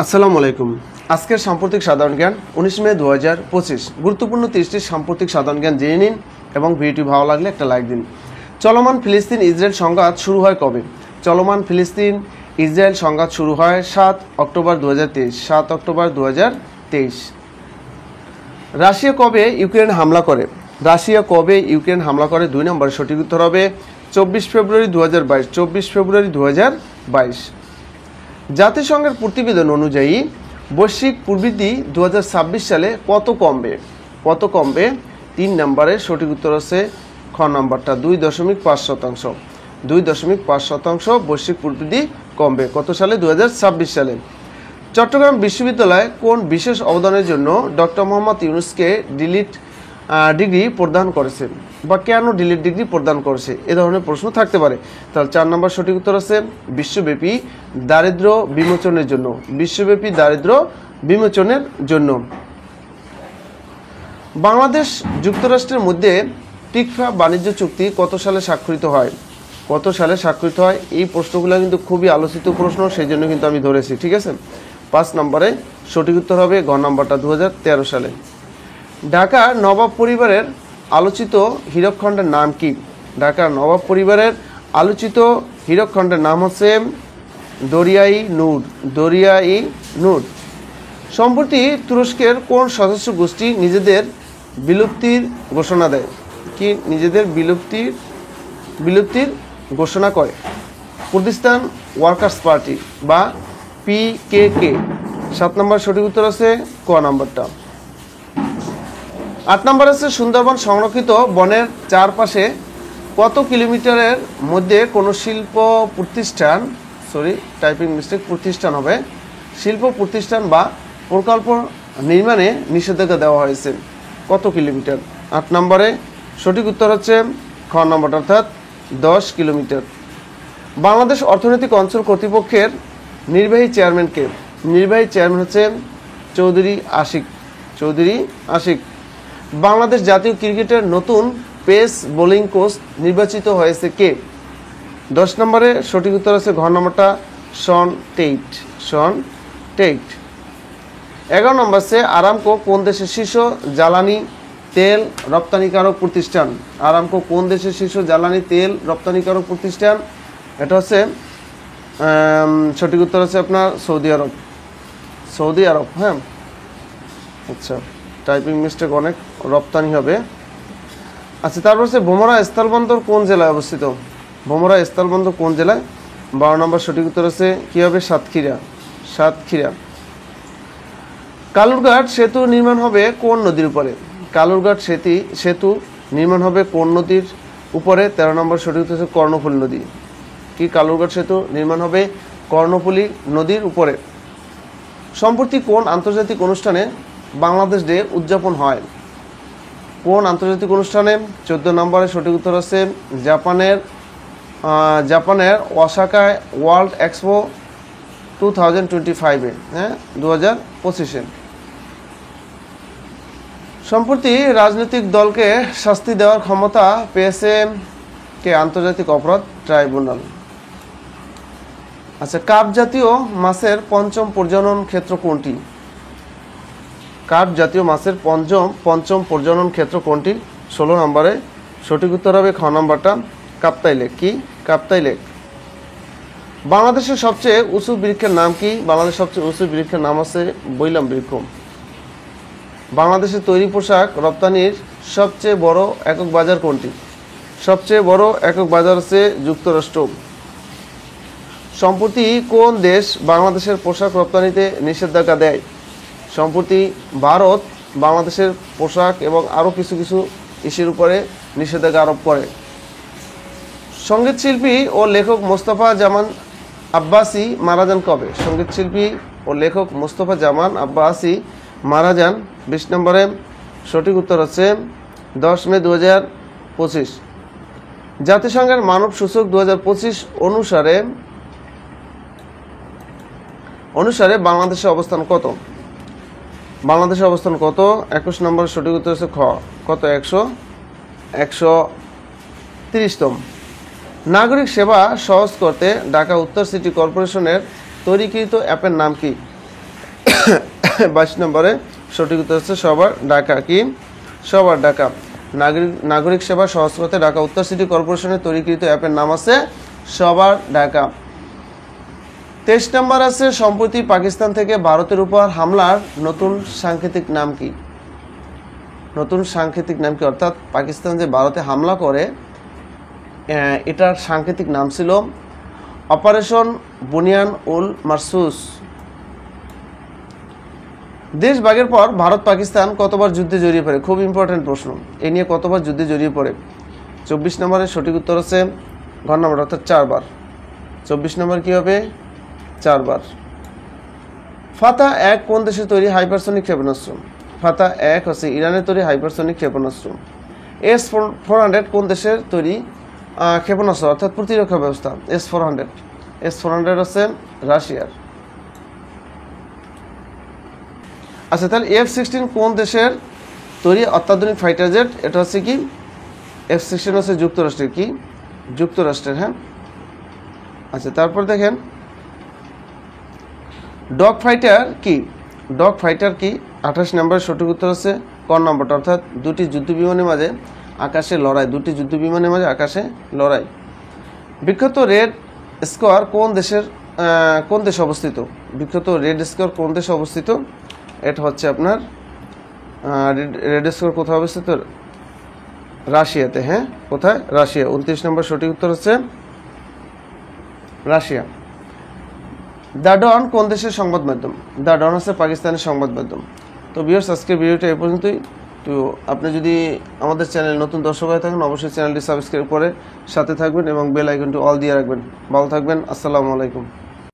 আসসালামু আলাইকুম। আজকের সাম্প্রতিক সাধারণ জ্ঞান 19 মে 2025। গুরুত্বপূর্ণ 30টি সাম্প্রতিক সাধারণ জ্ঞান জেনে নিন এবং ভিডিওটি ভালো লাগলে একটা লাইক দিন। চলমান ফিলিস্তিন ইসরায়েল সংঘাত শুরু হয় কবে? চলমান ফিলিস্তিন ইসরায়েল সংঘাত শুরু হয় 7 অক্টোবর 2023। 7 অক্টোবর 2023। রাশিয়া কবে ইউক্রেন হামলা করে? রাশিয়া কবে ইউক্রেন হামলা করে? 2 নম্বরের সঠিক উত্তর হবে 24 ফেব্রুয়ারি 2022। 24 ফেব্রুয়ারি 2022। জাতিসংঘের প্রতিবেদন অনুযায়ী বৈশ্বিক প্রবৃদ্ধি 2026 সালে কত কমবে? কত কমবে? 3 নম্বরের সঠিক উত্তর আছে খ নম্বরটা 2.5%। 2.5% বৈশ্বিক প্রবৃদ্ধি কমবে কত সালে? 2026 সালে। চট্টগ্রাম বিশ্ববিদ্যালয় কোন বিশেষ অবদানের জন্য ডক্টর মোহাম্মদ ইউনূসকে ডিগ্রি প্রদান করেছে বা কেন ডিলিট ডিগ্রি প্রদান করেছে? এ ধরনের প্রশ্ন থাকতে পারে। তাহলে 4 নম্বর সঠিক উত্তর আছে বিশ্বব্যাপী দারিদ্র্য বিমোচনের জন্য। বিশ্বব্যাপী দারিদ্র্য বিমোচনের জন্য। বাংলাদেশ যুক্তরাষ্ট্রের মধ্যে টিকফা বাণিজ্য চুক্তি কত সালে স্বাক্ষরিত হয়? কত সালে স্বাক্ষরিত হয়? এই প্রশ্নগুলো কিন্তু খুবই আলোচিত প্রশ্ন, সেই জন্য কিন্তু আমি ধরেছি। ঠিক আছে, 5 নম্বরে সঠিক উত্তর হবে ঘ নম্বরটা 2013 সালে। ঢাকার নবাব পরিবারের আলোচিত হীরকখণ্ডের নাম কি? ঢাকার নবাব পরিবারের আলোচিত হীরকখণ্ডের নাম হচ্ছে দরিয়াই নূর। দরিয়াই নূর। সম্প্রতি তুরস্কের কোন সদস্য গোষ্ঠী নিজেদের বিলুপ্তির ঘোষণা দেয়? কি নিজেদের বিলুপ্তির ঘোষণা করে? কুর্দিস্তান ওয়ার্কার্স পার্টি বা PKK। 7 নম্বর সঠিক উত্তর আছে ক নম্বরটা। 8 নম্বর আছে সুন্দরবন সংরক্ষিত বনের চারপাশে কত কিলোমিটারের মধ্যে কোনো শিল্প প্রতিষ্ঠান প্রতিষ্ঠান হবে, শিল্প প্রতিষ্ঠান বা প্রকল্প নির্মাণে নিষেধাজ্ঞা দেওয়া হয়েছে? কত কিলোমিটার? 8 নম্বরে সঠিক উত্তর হচ্ছে খ নম্বরটা, অর্থাৎ 10 কিলোমিটার। বাংলাদেশ অর্থনৈতিক অঞ্চল কর্তৃপক্ষের নির্বাহী চেয়ারম্যান কে? নির্বাহী চেয়ারম্যান হচ্ছে চৌধুরী আশিক। বাংলাদেশ জাতীয় ক্রিকেটের নতুন পেস বোলিং কোচ নির্বাচিত হয়েছে কে? 10 নম্বরে সঠিক উত্তর আছে ঘ নম্বরটা শন টেইট। 11 নম্বর আছে আরামকো কোন দেশের শীর্ষ জ্বালানি তেল রপ্তানিকারক প্রতিষ্ঠান? আরামকো কোন দেশের শীর্ষ জ্বালানি তেল রপ্তানিকারক প্রতিষ্ঠান? এটা হচ্ছে সঠিক উত্তর আছে আপনার সৌদি আরব। হ্যাঁ, আচ্ছা, টাইপিং মিস্টেক অনেক, রপ্তানি হবে। আচ্ছা, তারপর হচ্ছে ভোমরা স্থলবন্দর কোন জেলায় অবস্থিত? ভোমরা স্থলবন্দর কোন জেলায়? 12 নম্বর সঠিক উত্তর আছে কি হবে? সাতক্ষীরা। কালুরঘাট সেতু নির্মাণ হবে কোন নদীর উপরে? কালুরঘাট সেতু নির্মাণ হবে কোন নদীর উপরে? 13 নম্বর সঠিক উত্তর আছে কর্ণফুলী নদী। কি কালুরঘাট সেতু নির্মাণ হবে কর্ণফুলী নদীর উপরে। সম্প্রতি কোন আন্তর্জাতিক অনুষ্ঠানে বাংলাদেশ ডে উদযাপন হয়? কোন আন্তর্জাতিক অনুষ্ঠানে? 14 নম্বরে সঠিক উত্তর আছে জাপানের ওসাকায় ওয়ার্ল্ড এক্সপো 2025-এ। হ্যাঁ, 2025-এ। সম্প্রতি রাজনৈতিক দলকে শাস্তি দেওয়ার ক্ষমতা পেয়েছে কে? আন্তর্জাতিক অপরাধ ট্রাইব্যুনাল। আচ্ছা, কার্প জাতীয় মাছের পঞ্চম প্রজনন ক্ষেত্র কোনটি? কার্প জাতীয় মাছের পঞ্চম প্রজনন ক্ষেত্র কোনটি? 16 নম্বরে সঠিক উত্তর হবে খ নম্বরটা কাপ্তাই লেক। কি কাপ্তাই লেক। বাংলাদেশের সবচেয়ে উঁচু বৃক্ষের নাম কি? বাংলাদেশের সবচেয়ে উঁচু বৃক্ষের নাম আছে বৈলাম বৃক্ষ। বাংলাদেশের তৈরি পোশাক রপ্তানির সবচেয়ে বড় একক বাজার কোনটি? সবচেয়ে বড় একক বাজার হচ্ছে যুক্তরাষ্ট্র। সম্প্রতি কোন দেশ বাংলাদেশের পোশাক রপ্তানিতে নিষেধাজ্ঞা দেয়? সম্প্রতি ভারত বাংলাদেশের পোশাক এবং আরও কিছু ইস্যুর উপরে নিষেধাজ্ঞা আরোপ করে। সঙ্গীতশিল্পী ও লেখক মোস্তফা জামান আব্বাসী মারা যান কবে? সঙ্গীতশিল্পী ও লেখক মোস্তফা জামান আব্বাসী মারা যান 20 নম্বরে সঠিক উত্তর হচ্ছে 10 মে 2025। জাতিসংঘের মানব সূচক 2025 অনুসারে বাংলাদেশের অবস্থান কত? বাংলাদেশের অবস্থান কত? 21 নম্বরের সঠিক উত্তর হচ্ছে খ কত 130তম। নাগরিক সেবা সহজ করতে ঢাকা উত্তর সিটি কর্পোরেশনের তৈরিকৃত অ্যাপের নাম কি? 22 নম্বরে সঠিক উত্তর হচ্ছে সবার ঢাকা। কি সবার ঢাকা। নাগরিক সেবা সহজ করতে ঢাকা উত্তর সিটি কর্পোরেশনের তৈরিকৃত অ্যাপের নাম আছে সবার ঢাকা। 23 নম্বর আছে সম্প্রতি পাকিস্তান থেকে ভারতের উপর হামলার নতুন সাংকেতিক নাম কি? নতুন সাংকেতিক নাম কি? অর্থাৎ পাকিস্তান যে ভারতে হামলা করে এটার সাংকেতিক নাম ছিল অপারেশন বুনিয়ান উল মারসুস। দেশ ভাগের পর ভারত পাকিস্তান কতবার যুদ্ধে জড়িয়ে পড়ে? খুব ইম্পর্টেন্ট প্রশ্ন। এ নিয়ে কতবার যুদ্ধে জড়িয়ে পড়ে? 24 নম্বরের সঠিক উত্তর হচ্ছে ঘ নম্বর, অর্থাৎ 4 বার। 24 নম্বর কি হবে? 4 বার। ফাতাহ 1 কোন দেশে তৈরি হাইপারসোনিক ক্ষেপণাস্ত্র? ফাতাহ 1 হচ্ছে ইরানের তৈরি হাইপারসোনিক ক্ষেপণাস্ত্র। S-400 কোন দেশের তৈরি ক্ষেপণাস্ত্র অর্থাৎ প্রতিরক্ষা ব্যবস্থা? S-400 হচ্ছে রাশিয়ার। আচ্ছা, তাহলে F-16 কোন দেশের তৈরি অত্যাধুনিক ফাইটার জেট? এটা হচ্ছে কি F-16 হচ্ছে যুক্তরাষ্ট্রের। কি যুক্তরাষ্ট্রের, হ্যাঁ। আচ্ছা, তারপর দেখেন ডগ ফাইটার কি? ডগ ফাইটার কি? 28 নম্বরের সঠিক উত্তর হচ্ছে ক নম্বরটা, অর্থাৎ দুটি যুদ্ধ বিমানের মাঝে আকাশে লড়াই। দুটি যুদ্ধ বিমানের মাঝে আকাশে লড়াই। বিখ্যাত রেড স্কোয়ার কোন দেশে অবস্থিত? বিখ্যাত রেড স্কোয়ার কোন দেশে অবস্থিত? এটা হচ্ছে আপনার রেড স্কোয়ার কোথায় অবস্থিত? রাশিয়াতে, হ্যাঁ। কোথায়? রাশিয়া। 29 নম্বর সঠিক উত্তর হচ্ছে রাশিয়া। দ্য ডন কোন দেশের সংবাদ মাধ্যম? দ্য ডন হচ্ছে পাকিস্তানের সংবাদ মাধ্যম। তো ভিউয়ার্স, আজকের ভিডিওটা এই পর্যন্তই। তো আপনি যদি আমাদের চ্যানেল নতুন দর্শক হয়ে থাকেন অবশ্যই চ্যানেলটি সাবস্ক্রাইব করে সাথে থাকবেন এবং বেল আইকনটি অল দিয়ে রাখবেন। ভালো থাকবেন। আসসালামু আলাইকুম।